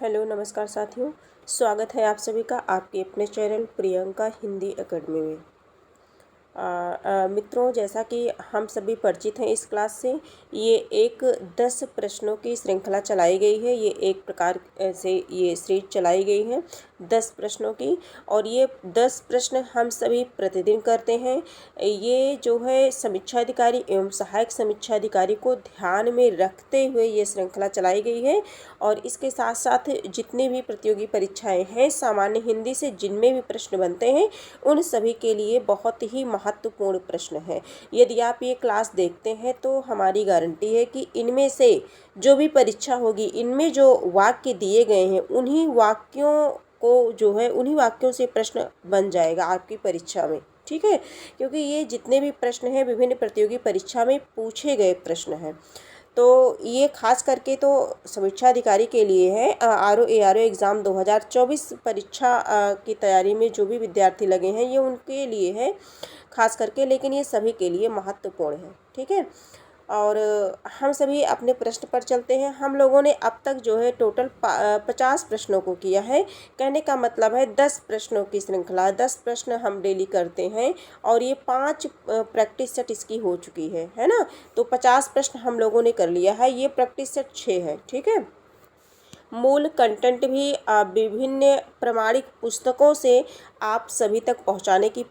Hello नमस्कार साथियों, स्वागत है आप सभी का आपके अपने चैनल प्रियंका हिंदी एकेडमी में। मित्रों, जैसा कि हम सभी परिचित हैं इस क्लास से, ये एक 10 प्रश्नों की श्रृंखला चलाई गई है। ये एक प्रकार से ये सीरीज चलाई गई है 10 प्रश्नों की, और ये 10 प्रश्न हम सभी प्रतिदिन करते हैं। ये जो है समीक्षा अधिकारी एवं सहायक समीक्षा अधिकारी को ध्यान में रखते हुए ये श्रृंखला चलाई गई है। और इसके साथ साथ जितनी भी प्रतियोगी परीक्षाएं हैं सामान्य हिंदी से जिनमें भी प्रश्न बनते हैं उन सभी के लिए बहुत ही महत्वपूर्ण प्रश्न है। यदि आप ये क्लास देखते हैं तो हमारी गारंटी है कि इनमें से जो भी परीक्षा होगी, इनमें जो वाक्य दिए गए हैं उन्हीं वाक्यों को जो है उन्हीं वाक्यों से प्रश्न बन जाएगा आपकी परीक्षा में। ठीक है, क्योंकि ये जितने भी प्रश्न हैं विभिन्न प्रतियोगी परीक्षा में पूछे गए प्रश्न हैं। तो ये खास करके तो समीक्षा अधिकारी के लिए है। RO एग्ज़ाम 2024 परीक्षा की तैयारी में जो भी विद्यार्थी लगे हैं ये उनके लिए है खास करके, लेकिन ये सभी के लिए महत्वपूर्ण है। ठीक है, और हम सभी अपने प्रश्न पर चलते हैं। हम लोगों ने अब तक जो है टोटल 50 प्रश्नों को किया है। कहने का मतलब है 10 प्रश्नों की श्रृंखला, 10 प्रश्न हम डेली करते हैं, और ये 5 प्रैक्टिस सेट इसकी हो चुकी है ना। तो 50 प्रश्न हम लोगों ने कर लिया है, ये प्रैक्टिस सेट 6 है। ठीक है, मूल कंटेंट भी विभिन्न प्रमाणिक पुस्तकों से आप सभी तक पहुंचाने की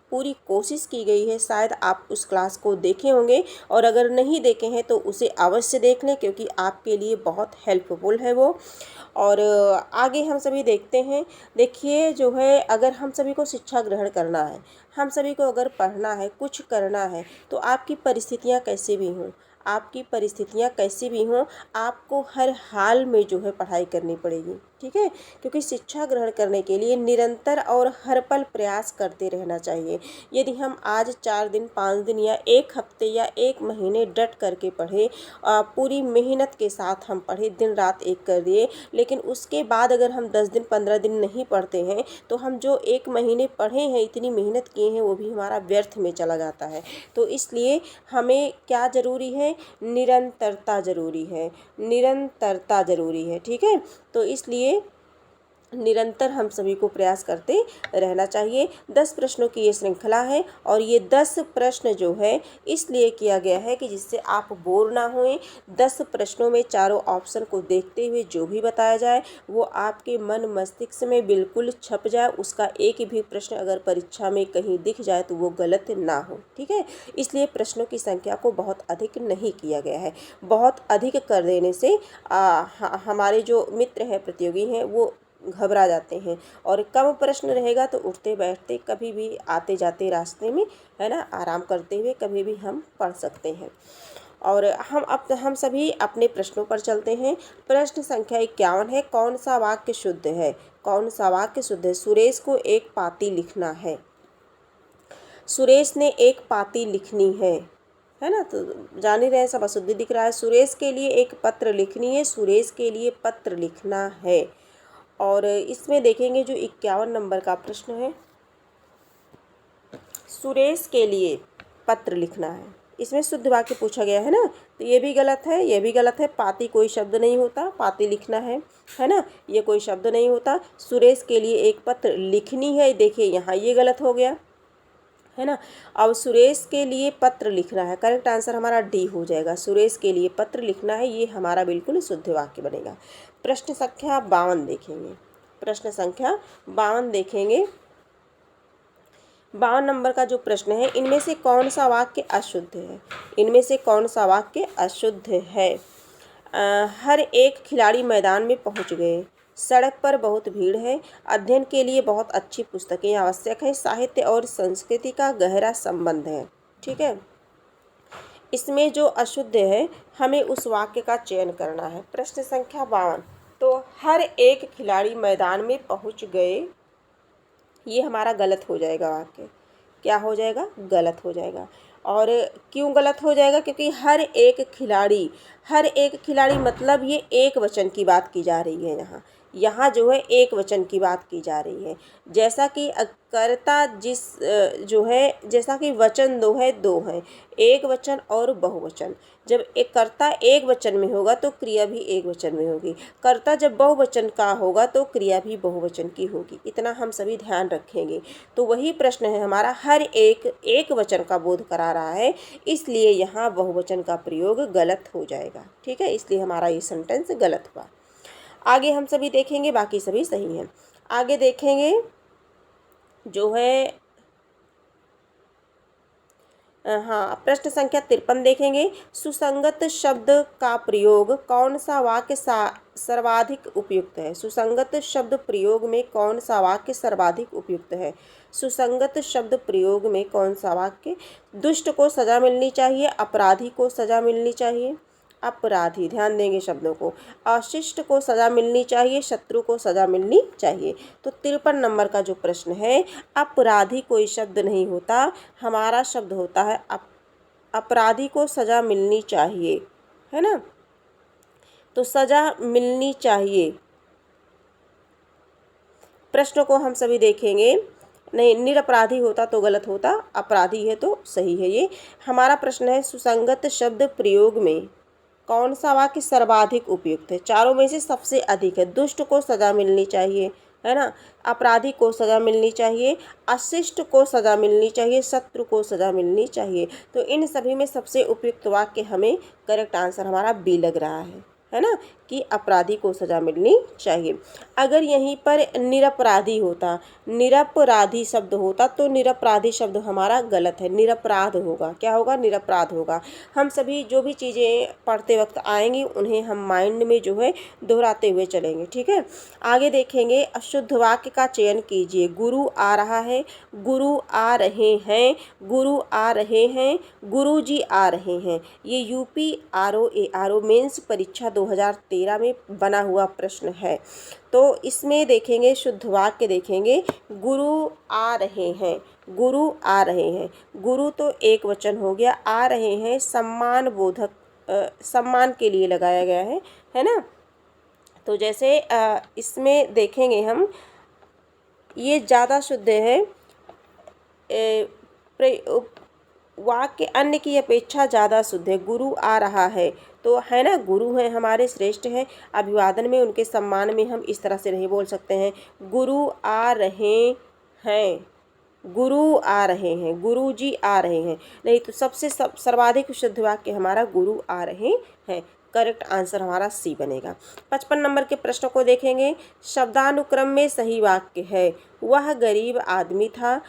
पूरी कोशिश की गई है। शायद आप उस क्लास को देखे होंगे, और अगर नहीं देखे हैं तो उसे अवश्य देख लें, क्योंकि आपके लिए बहुत हेल्पफुल है वो। और आगे हम सभी देखते हैं। देखिए, जो है अगर हम सभी को शिक्षा ग्रहण करना है, हम सभी को अगर पढ़ना है, कुछ करना है, तो आपकी परिस्थितियाँ कैसे भी हों, आपकी परिस्थितियाँ कैसी भी हों, आपको हर हाल में जो है पढ़ाई करनी पड़ेगी। ठीक है, क्योंकि शिक्षा ग्रहण करने के लिए निरंतर और हर पल प्रयास करते रहना चाहिए। यदि हम आज 4 दिन, 5 दिन या 1 हफ्ते या 1 महीने डट करके पढ़े, पूरी मेहनत के साथ हम पढ़े, दिन रात एक कर दिए, लेकिन उसके बाद अगर हम 10 दिन 15 दिन नहीं पढ़ते हैं तो हम जो 1 महीने पढ़े हैं, इतनी मेहनत किए हैं, वो भी हमारा व्यर्थ में चला जाता है। तो इसलिए हमें क्या ज़रूरी है? निरंतरता ज़रूरी है, निरंतरता ज़रूरी है। ठीक है, तो इसलिए निरंतर हम सभी को प्रयास करते रहना चाहिए। 10 प्रश्नों की ये श्रृंखला है, और ये 10 प्रश्न जो है इसलिए किया गया है कि जिससे आप बोर ना होएं। 10 प्रश्नों में चारों ऑप्शन को देखते हुए जो भी बताया जाए वो आपके मन मस्तिष्क में बिल्कुल छप जाए। उसका एक भी प्रश्न अगर परीक्षा में कहीं दिख जाए तो वो गलत ना हो। ठीक है, इसलिए प्रश्नों की संख्या को बहुत अधिक नहीं किया गया है। बहुत अधिक कर देने से हमारे जो मित्र हैं, प्रतियोगी हैं, वो घबरा जाते हैं। और कम प्रश्न रहेगा तो उठते बैठते, कभी भी आते जाते रास्ते में, है ना, आराम करते हुए कभी भी हम पढ़ सकते हैं। और हम सभी अपने प्रश्नों पर चलते हैं। प्रश्न संख्या 51 है, कौन सा वाक्य शुद्ध है? कौन सा वाक्य शुद्ध है? सुरेश को एक पाती लिखना है। सुरेश ने एक पाती लिखनी है ना, तो जान ही रहे हैं, सब अशुद्ध दिख रहा है। सुरेश के लिए एक पत्र लिखनी है, सुरेश के लिए पत्र लिखना है। और इसमें देखेंगे जो 51 नंबर का प्रश्न है, सुरेश के लिए पत्र लिखना है, इसमें शुद्ध वाक्य पूछा गया है ना, तो ये भी गलत है, ये भी गलत है। पाती कोई शब्द नहीं होता, पाती लिखना है ना, ये कोई शब्द नहीं होता। सुरेश के लिए एक पत्र लिखनी है, देखिए यहाँ ये गलत हो गया, है ना। अब सुरेश के लिए पत्र लिखना है, करेक्ट आंसर हमारा डी हो जाएगा। सुरेश के लिए पत्र लिखना है, ये हमारा बिल्कुल शुद्ध वाक्य बनेगा। प्रश्न संख्या 52 देखेंगे। प्रश्न संख्या 52 देखेंगे। 52 नंबर का जो प्रश्न है, इनमें से कौन सा वाक्य अशुद्ध है? इनमें से कौन सा वाक्य अशुद्ध है? हर एक खिलाड़ी मैदान में पहुंच गए, सड़क पर बहुत भीड़ है, अध्ययन के लिए बहुत अच्छी पुस्तकें आवश्यक है, साहित्य और संस्कृति का गहरा संबंध है। ठीक है, इसमें जो अशुद्ध है हमें उस वाक्य का चयन करना है। प्रश्न संख्या 52, तो हर एक खिलाड़ी मैदान में पहुंच गए, ये हमारा गलत हो जाएगा वाक्य। क्या हो जाएगा? गलत हो जाएगा। और क्यों गलत हो जाएगा? क्योंकि हर एक खिलाड़ी, हर एक खिलाड़ी मतलब ये एक वचन की बात की जा रही है। यहाँ जो है एक वचन की बात की जा रही है। जैसा कि कर्ता जो है, जैसा कि वचन दो हैं, एक वचन और बहुवचन। जब एक कर्ता एक वचन में होगा तो क्रिया भी एक वचन में होगी। कर्ता जब बहुवचन का होगा तो क्रिया भी बहुवचन की होगी। इतना हम सभी ध्यान रखेंगे। तो वही प्रश्न है हमारा, हर एक वचन का बोध करा रहा है, इसलिए यहाँ बहुवचन का प्रयोग गलत हो जाएगा। ठीक है, इसलिए हमारा ये सेंटेंस गलत हुआ। आगे हम सभी देखेंगे, बाकी सभी सही हैं। आगे देखेंगे जो है हाँ, प्रश्न संख्या 53 देखेंगे। सुसंगत शब्द का प्रयोग कौन सा वाक्य सर्वाधिक उपयुक्त है? सुसंगत शब्द प्रयोग में कौन सा वाक्य सर्वाधिक उपयुक्त है? सुसंगत शब्द प्रयोग में कौन सा वाक्य? दुष्ट को सजा मिलनी चाहिए, अपराधी को सजा मिलनी चाहिए। अपराधी, ध्यान देंगे शब्दों को। अशिष्ट को सजा मिलनी चाहिए, शत्रु को सजा मिलनी चाहिए। तो 53 नंबर का जो प्रश्न है, अपराधी कोई शब्द नहीं होता, हमारा शब्द होता है अपराधी को सजा मिलनी चाहिए, है ना। तो सजा मिलनी चाहिए, प्रश्न को हम सभी देखेंगे। नहीं, निरपराधी होता तो गलत होता, अपराधी है तो सही है। ये हमारा प्रश्न है, सुसंगत शब्द प्रयोग में कौन सा वाक्य सर्वाधिक उपयुक्त है? चारों में से सबसे अधिक है। दुष्ट को सजा मिलनी चाहिए, है ना, अपराधी को सजा मिलनी चाहिए, अशिष्ट को सजा मिलनी चाहिए, शत्रु को सजा मिलनी चाहिए। तो इन सभी में सबसे उपयुक्त वाक्य हमें करेक्ट आंसर हमारा बी लग रहा है ना, कि अपराधी को सजा मिलनी चाहिए। अगर यहीं पर निरपराधी होता, निरपराधी शब्द होता, तो निरपराधी शब्द हमारा गलत है, निरपराध होगा। क्या होगा? निरपराध होगा। हम सभी जो भी चीज़ें पढ़ते वक्त आएंगी उन्हें हम माइंड में जो है दोहराते हुए चलेंगे। ठीक है, आगे देखेंगे। अशुद्ध वाक्य का चयन कीजिए। गुरु आ रहा है, गुरु आ रहे हैं, गुरु आ रहे हैं, गुरुजी आ रहे हैं। ये यूपी RO मेंस परीक्षा 2013 में बना हुआ प्रश्न है। तो इसमें देखेंगे, शुद्ध वाक्य देखेंगे। गुरु आ रहे हैं, गुरु आ रहे हैं, गुरु तो एक वचन हो गया, आ रहे हैं सम्मान बोधक, सम्मान के लिए लगाया गया है ना। तो जैसे इसमें देखेंगे हम, ये ज़्यादा शुद्ध है, वाक्य अन्य की अपेक्षा ज़्यादा शुद्ध है। गुरु आ रहा है, तो है ना, गुरु हैं हमारे, श्रेष्ठ हैं। अभिवादन में उनके सम्मान में हम इस तरह से नहीं बोल सकते हैं, गुरु आ रहे हैं, गुरु आ रहे हैं, गुरुजी आ रहे हैं। नहीं, तो सबसे सर्वाधिक शुद्ध वाक्य हमारा गुरु आ रहे हैं। करेक्ट आंसर हमारा सी बनेगा। 55 नंबर के प्रश्न को देखेंगे। शब्दानुक्रम में सही वाक्य है, वह गरीब आदमी था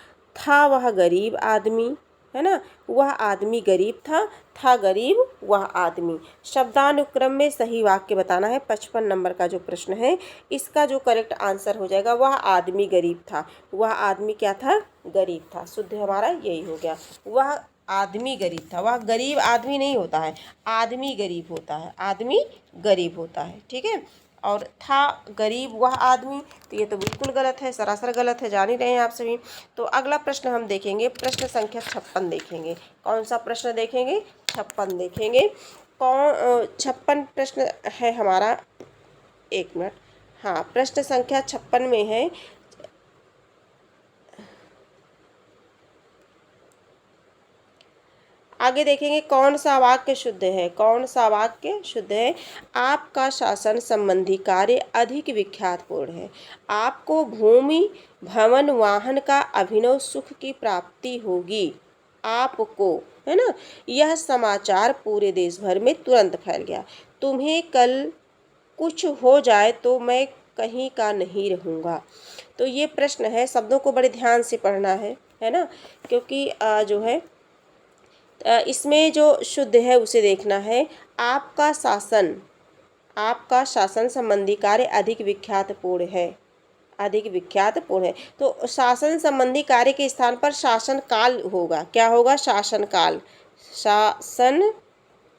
वह गरीब आदमी, है ना, वह आदमी गरीब था गरीब वह आदमी। शब्दानुक्रम में सही वाक्य बताना है। 55 नंबर का जो प्रश्न है, इसका जो करेक्ट आंसर हो जाएगा, वह आदमी गरीब था। वह आदमी क्या था? गरीब था। शुद्ध हमारा यही हो गया, वह आदमी गरीब था। वह गरीब आदमी नहीं होता है, आदमी गरीब होता है, आदमी गरीब होता है। ठीक है, और था गरीब वह आदमी, तो ये तो बिल्कुल गलत है, सरासर गलत है, जान ही रहे हैं आप सभी। तो अगला प्रश्न हम देखेंगे, प्रश्न संख्या 56 देखेंगे। कौन सा प्रश्न देखेंगे? 56 देखेंगे। 56 प्रश्न है हमारा, एक मिनट, हाँ, प्रश्न संख्या 56 में है। आगे देखेंगे, कौन सा वाक्य शुद्ध है? कौन सा वाक्य शुद्ध है? आपका शासन संबंधी कार्य अधिक विख्यातपूर्ण है। आपको भूमि भवन वाहन का अभिनव सुख की प्राप्ति होगी। आपको, है ना, यह समाचार पूरे देश भर में तुरंत फैल गया। तुम्हें कल कुछ हो जाए तो मैं कहीं का नहीं रहूँगा। तो ये प्रश्न है, शब्दों को बड़े ध्यान से पढ़ना है ना, क्योंकि जो है इसमें जो शुद्ध है उसे देखना है। आपका शासन संबंधी कार्य अधिक विख्यातपूर्ण है, अधिक विख्यातपूर्ण है। तो शासन संबंधी कार्य के स्थान पर शासन काल होगा। क्या होगा? शासन काल, शासन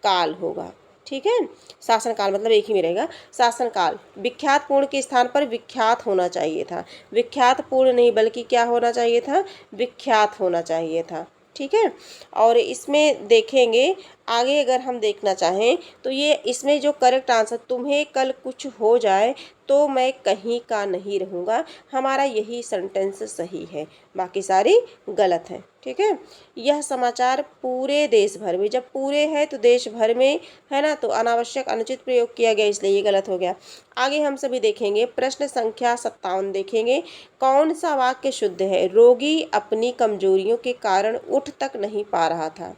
काल होगा। ठीक है, शासन काल मतलब एक ही में रहेगा, शासन काल। विख्यातपूर्ण के स्थान पर विख्यात होना चाहिए था, विख्यातपूर्ण नहीं बल्कि क्या होना चाहिए था? विख्यात होना चाहिए था। ठीक है, और इसमें देखेंगे आगे अगर हम देखना चाहें तो ये इसमें जो करेक्ट आंसर, तुम्हें कल कुछ हो जाए तो मैं कहीं का नहीं रहूँगा, हमारा यही सेंटेंस सही है, बाकी सारी गलत है। ठीक है, यह समाचार पूरे देश भर में, जब पूरे है तो देश भर में है ना, तो अनावश्यक अनुचित प्रयोग किया गया, इसलिए ये गलत हो गया। आगे हम सभी देखेंगे प्रश्न संख्या 57 देखेंगे। कौन सा वाक्य शुद्ध है? रोगी अपनी कमजोरियों के कारण उठ तक नहीं पा रहा था।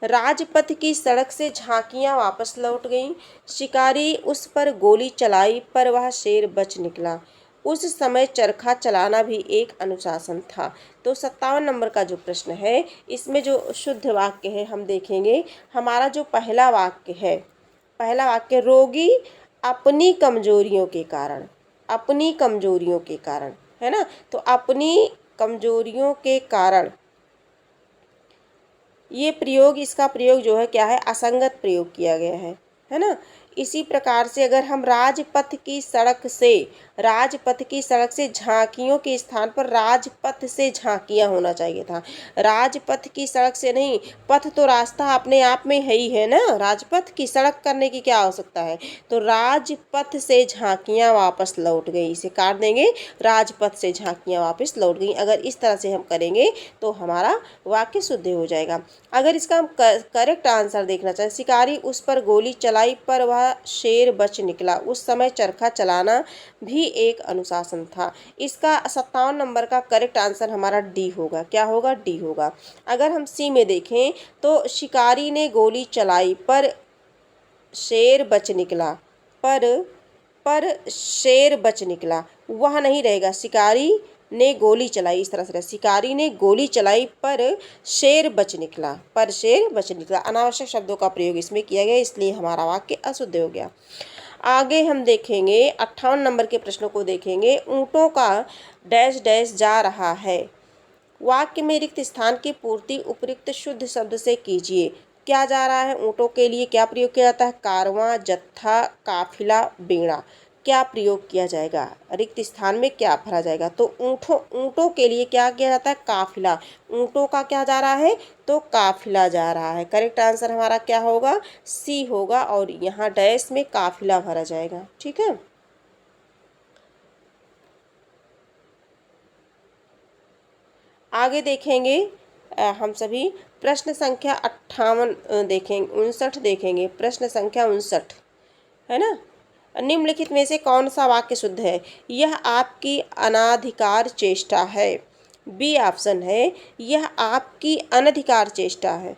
राजपथ की सड़क से झांकियां वापस लौट गईं। शिकारी उस पर गोली चलाई पर वह शेर बच निकला। उस समय चरखा चलाना भी एक अनुशासन था। तो 57 नंबर का जो प्रश्न है, इसमें जो शुद्ध वाक्य है हम देखेंगे। हमारा जो पहला वाक्य है, पहला वाक्य, रोगी अपनी कमजोरियों के कारण, अपनी कमजोरियों के कारण, है ना, तो अपनी कमजोरियों के कारण, ये प्रयोग, इसका प्रयोग जो है क्या है, असंगत प्रयोग किया गया है ना। इसी प्रकार से अगर हम राजपथ की सड़क से, राजपथ की सड़क से झांकियों के स्थान पर राजपथ से झांकियां होना चाहिए था। राजपथ की सड़क से नहीं, पथ तो रास्ता अपने आप में है ही है ना, राजपथ की सड़क करने की क्या आवश्यकता है। तो राजपथ से झांकियां वापस लौट गई, इसे काट देंगे, राजपथ से झांकियां वापस लौट गई। अगर इस तरह से हम करेंगे तो हमारा वाक्य शुद्ध हो जाएगा। अगर इसका हम करेक्ट आंसर देखना चाहें, शिकारी उस पर गोली चलाई पर वह शेर बच निकला। उस समय चरखा चलाना भी एक अनुशासन था। इसका 57 नंबर का करेक्ट आंसर हमारा डी होगा। क्या होगा? डी होगा। अगर हम सी में देखें तो शिकारी ने गोली चलाई पर शेर बच निकला, पर शेर बच निकला, वह नहीं रहेगा। शिकारी ने गोली चलाई, इस तरह से, शिकारी ने गोली चलाई पर शेर बच निकला, पर शेर बच निकला। अनावश्यक शब्दों का प्रयोग इसमें किया गया, इसलिए हमारा वाक्य अशुद्ध हो गया। आगे हम देखेंगे 58 नंबर के प्रश्नों को देखेंगे। ऊँटों का डैश डैश जा रहा है। वाक्य में रिक्त स्थान की पूर्ति उपयुक्त शुद्ध शब्द से कीजिए। क्या जा रहा है? ऊँटों के लिए क्या प्रयोग किया जाता है? कारवां, जत्था, काफिला, बेड़ा। क्या प्रयोग किया जाएगा? रिक्त स्थान में क्या भरा जाएगा? तो ऊँटों के लिए क्या किया जाता है? काफिला। ऊँटों का क्या जा रहा है? तो काफिला जा रहा है। करेक्ट आंसर हमारा क्या होगा? सी होगा, और यहाँ डैश में काफिला भरा जाएगा। ठीक है, आगे देखेंगे हम सभी प्रश्न संख्या 58 देखेंगे, 59 देखेंगे। प्रश्न संख्या 59 है ना। निम्नलिखित में से कौन सा वाक्य शुद्ध है? यह आपकी अनाधिकार चेष्टा है। बी ऑप्शन है, यह आपकी अनधिकार चेष्टा है।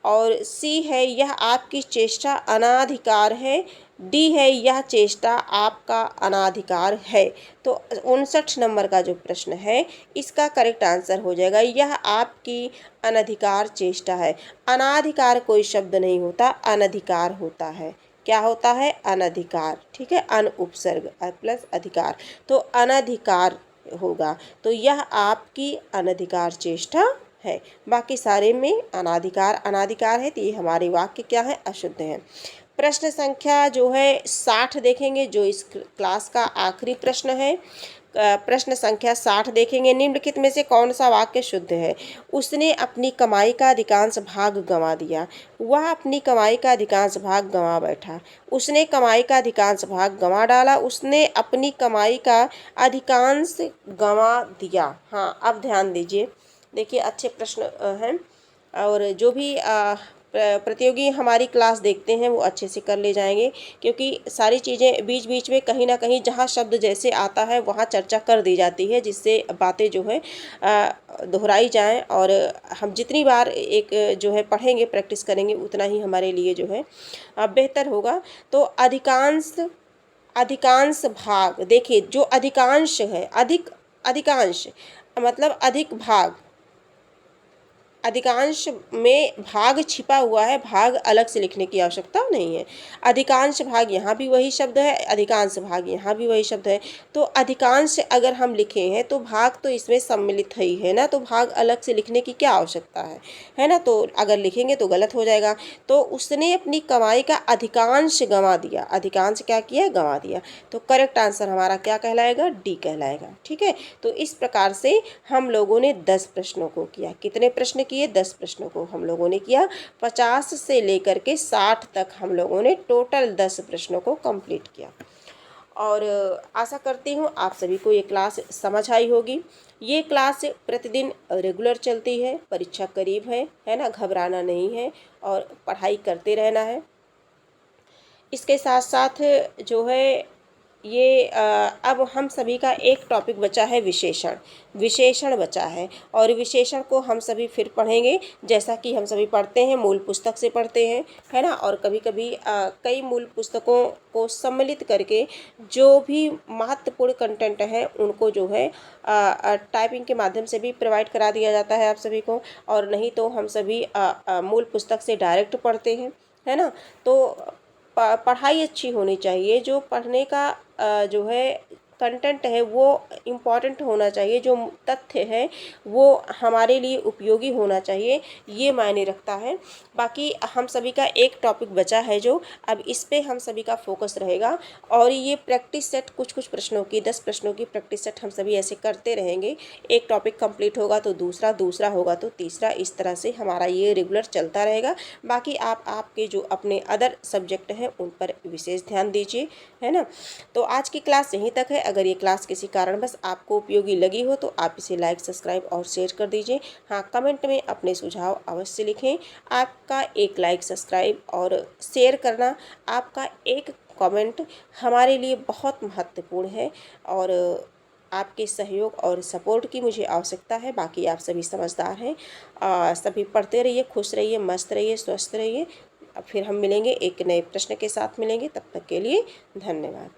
और सी है, यह आपकी चेष्टा अनाधिकार है। डी है, यह चेष्टा आपका अनाधिकार है। तो 59 नंबर का जो प्रश्न है, इसका करेक्ट आंसर हो जाएगा, यह आपकी अनधिकार चेष्टा है। अनाधिकार कोई शब्द नहीं होता, अनधिकार होता है। क्या होता है? अनधिकार। ठीक है, अन उपसर्ग प्लस अधिकार, तो अनधिकार होगा। तो यह आपकी अनधिकार चेष्टा है। बाकी सारे में अनाधिकार अनाधिकार है, तो ये हमारे वाक्य क्या है? अशुद्ध है। प्रश्न संख्या जो है 60 देखेंगे, जो इस क्लास का आखिरी प्रश्न है। प्रश्न संख्या 60 देखेंगे। निम्नलिखित में से कौन सा वाक्य शुद्ध है? उसने अपनी कमाई का अधिकांश भाग गंवा दिया। वह अपनी कमाई का अधिकांश भाग गंवा बैठा। उसने कमाई का अधिकांश भाग गंवा डाला। उसने अपनी कमाई का अधिकांश गंवा दिया। हाँ, अब ध्यान दीजिए, देखिए अच्छे प्रश्न हैं, और जो भी प्रतियोगी हमारी क्लास देखते हैं वो अच्छे से कर ले जाएंगे, क्योंकि सारी चीज़ें बीच बीच में कहीं ना कहीं जहाँ शब्द जैसे आता है वहाँ चर्चा कर दी जाती है, जिससे बातें जो है दोहराई जाएं, और हम जितनी बार एक जो है पढ़ेंगे, प्रैक्टिस करेंगे, उतना ही हमारे लिए जो है बेहतर होगा। तो अधिकांश भाग, देखिए जो अधिकांश है, अधिकांश मतलब अधिक भाग, अधिकांश में भाग छिपा हुआ है, भाग अलग से लिखने की आवश्यकता नहीं है। अधिकांश भाग यहाँ भी वही शब्द है, अधिकांश भाग यहाँ भी वही शब्द है। तो अधिकांश अगर हम लिखे हैं तो भाग तो इसमें सम्मिलित ही है ना, तो भाग अलग से लिखने की क्या आवश्यकता है ना। तो अगर लिखेंगे तो गलत हो जाएगा। तो उसने अपनी कमाई का अधिकांश गंवा दिया। अधिकांश क्या किया? गंवा दिया। तो करेक्ट आंसर हमारा क्या कहलाएगा? डी कहलाएगा। ठीक है, तो इस प्रकार से हम लोगों ने 10 प्रश्नों को किया। कितने प्रश्न किए? किए, 10 प्रश्नों को हम लोगों ने किया। 50 से लेकर के 60 तक हम लोगों ने टोटल 10 प्रश्नों को कंप्लीट किया। और आशा करती हूँ आप सभी को ये क्लास समझ आई होगी। ये क्लास प्रतिदिन रेगुलर चलती है, परीक्षा करीब है ना, घबराना नहीं है और पढ़ाई करते रहना है। इसके साथ साथ जो है ये अब हम सभी का एक टॉपिक बचा है, विशेषण बचा है। और विशेषण को हम सभी फिर पढ़ेंगे, जैसा कि हम सभी पढ़ते हैं, मूल पुस्तक से पढ़ते हैं, है ना। और कभी कभी कई मूल पुस्तकों को सम्मिलित करके जो भी महत्वपूर्ण कंटेंट है उनको जो है टाइपिंग के माध्यम से भी प्रोवाइड करा दिया जाता है आप सभी को। और नहीं तो हम सभी मूल पुस्तक से डायरेक्ट पढ़ते हैं, है ना। तो पढ़ाई अच्छी होनी चाहिए, जो पढ़ने का जो है कंटेंट है वो इम्पॉर्टेंट होना चाहिए, जो तथ्य है वो हमारे लिए उपयोगी होना चाहिए, ये मायने रखता है। बाकी हम सभी का एक टॉपिक बचा है जो अब इस पे हम सभी का फोकस रहेगा। और ये प्रैक्टिस सेट कुछ प्रश्नों की 10 प्रश्नों की प्रैक्टिस सेट हम सभी ऐसे करते रहेंगे। एक टॉपिक कंप्लीट होगा तो दूसरा, दूसरा होगा तो तीसरा, इस तरह से हमारा ये रेगुलर चलता रहेगा। बाकी आप आपके जो अपने अदर सब्जेक्ट हैं उन पर विशेष ध्यान दीजिए, है ना। तो आज की क्लास यहीं तक है। अगर ये क्लास किसी कारणवश आपको उपयोगी लगी हो तो आप इसे लाइक, सब्सक्राइब और शेयर कर दीजिए। हाँ, कमेंट में अपने सुझाव अवश्य लिखें। आपका एक लाइक, सब्सक्राइब और शेयर करना, आपका एक कमेंट हमारे लिए बहुत महत्वपूर्ण है। और आपके सहयोग और सपोर्ट की मुझे आवश्यकता है। बाकी आप सभी समझदार हैं। सभी पढ़ते रहिए, खुश रहिए, मस्त रहिए, स्वस्थ रहिए। फिर हम मिलेंगे, एक नए प्रश्न के साथ मिलेंगे। तब तक के लिए धन्यवाद।